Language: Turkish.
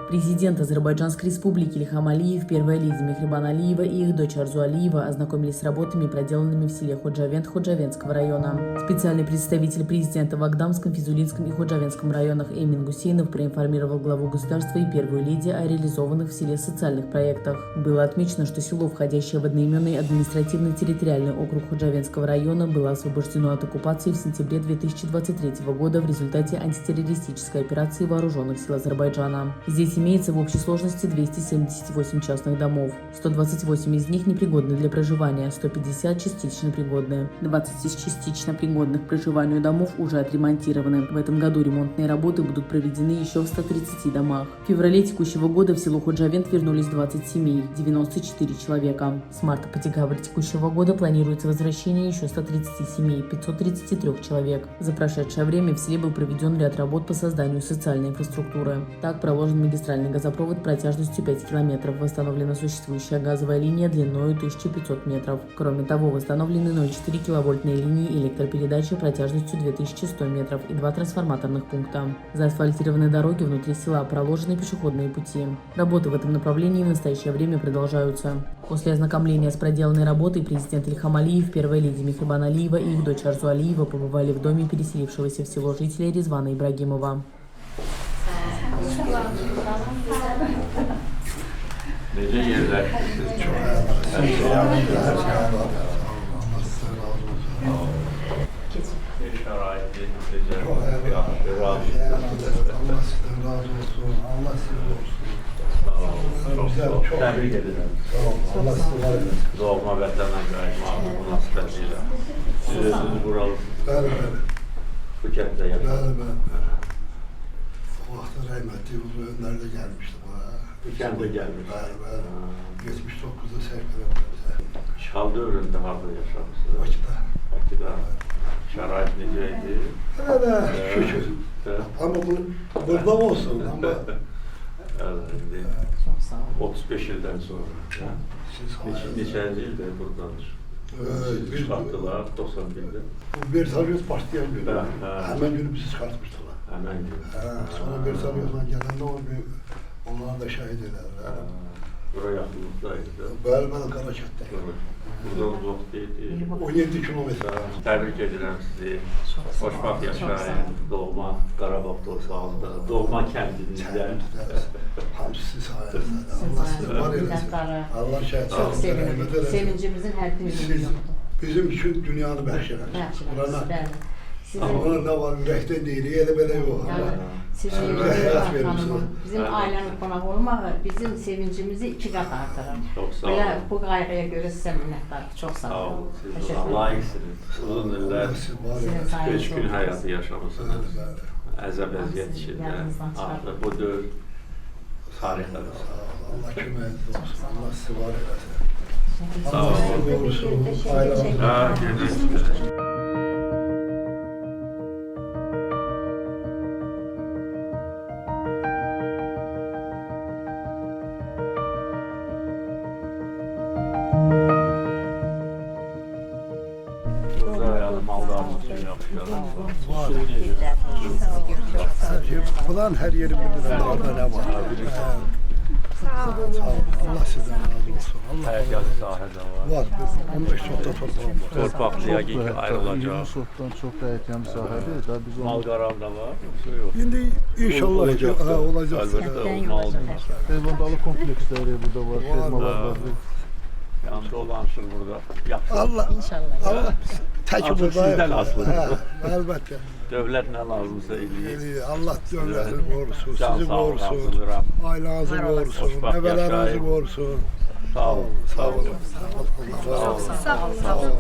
Президент Азербайджанской республики Ильхам Алиев, первая леди Мехрибан Алиева и их дочь Арзу Алиева ознакомились с работами, проделанными в селе Ходжавенд Ходжавендского района. Специальный представитель президента в Агдамском, Физулинском и Ходжавендском районах Эмин Гусейнов проинформировал главу государства и первую леди о реализованных в селе социальных проектах. Было отмечено, что село, входящее в одноименный административно-территориальный округ Ходжавендского района, было освобождено от оккупации в сентябре 2023 года в результате антитеррористической операции вооруженных сил Азербайджана. Здесь имеется в общей сложности 278 частных домов. 128 из них непригодны для проживания, 150 частично пригодны. 20 из частично пригодных к проживанию домов уже отремонтированы. В этом году ремонтные работы будут проведены еще в 130 домах. В феврале текущего года в село Ходжавенд вернулись 20 семей, 94 человека. С марта по декабрь текущего года планируется возвращение еще 130 семей, 533 человек. За прошедшее время в селе был проведен ряд работ по созданию социальной инфраструктуры. Так проложен магистральный газопровод протяжностью 5 километров, восстановлена существующая газовая линия длиной 1500 метров. Кроме того, восстановлены 0,4 киловольтные линии электропередачи протяжностью 2100 метров и 2 трансформаторных пункта. Заасфальтированы дороги внутри села, проложены пешеходные пути. Работы в этом направлении в настоящее время продолжаются. После ознакомления с проделанной работой президент Ильхам Алиев, первая леди Мехрибан Алиева и их дочь Арзу Алиева побывали в доме переселившегося в село жителя Резвана Ибрагимова. Nece yerleştiniz? Çok şeraiti güzel. Allah sizden razı olsun. Allah sizden olsun. Çok tebrik ederim. Allah sizi var etsin. Doğma vətənə qayıtma münasibətilə. Siz özünüz buralı. Bəli. Bu kənddə yaşadınız. Bəli. O vaxtda rəhmətli Ulu Öndər də gəlmişdi bura. Bu kəndə gəlmiş. Bəli. 79'da sevk edildi. İşğal dövründə harada yaşamışsınız? Bakıda. Şərait necəydi? Şükür. Ama bu burada olsun. Ama 35 ildən sonra. Neçənci ildə buradadır? Siz çıxartdılar 91'də. Bu Versaliyos başlayan gün. Hemen günü bizi çıxartmışdılar. Hemen gün. Sonra Versaliyos'dan gelen ne oldu? Onlar da şahit ederler. Buraya yaxınlıqdaydı. Bəli, Qarakətdə. Buradan uzaq deyildi. 17 kilometre. Təbrik edirəm sizi. Xoşbaxt yaşayın. Doğma Qarabağ torpağında, doğma kəndinizdə. Hamısı sayəsində. Allah sizi var eləsin. Allah şəhid. Çok sevinirim. Sevincimizin həddini yoxdur. Bizim üçün dünyanı bəxş eləmişsiniz. Buna ne var, ürəkdən deyilik, elə belə yox. Sizin bizim ailənin qonaq olmağı bizim sevincimizi 2 qat artırır. Çok sağ olun. Bu qayğıya görə sizə minnətdarım. Çox sağ olun. Layiqsiniz. Uzun illər köçkün həyatı yaşamışsınız. Əzəb əziyyət içində. Artıq bu dövr tarixdə qalır. Allah köməyiniz olsun. Allah sizi var eləsin. Sağ olun. Ailə. Falan her yeri bilir. Orada ne var? Sağ olun. Allah sizden razı olsun. Allah sahada var. 15 sokta toprağım var. Torpaqlıya ki ayrılacaq. Sotdan çox dəyətən bir sahədir. Da biz onu Malqaram da var. Yox. Şimdi inşallah olacak. Olacak. Əlbəttə olmalıdır. heyvandalı kompleksləri burada var. Fermalar var. Yəni dolanışır burada. Yaxşı. Allah Allah tək Artıq burada. sizdən asılıdır. Əlbəttə. Dövlət nə lazımsa eləyir. Allah dövləti qorusun, Can sizi sağ olun, qorusun, arzulayıram. ailənizi qorusun, Xoşbaxt nəvələrinizi yaşayın. qorusun. Sağ olun. Sağ olun. Sağ olun. Sağ olun.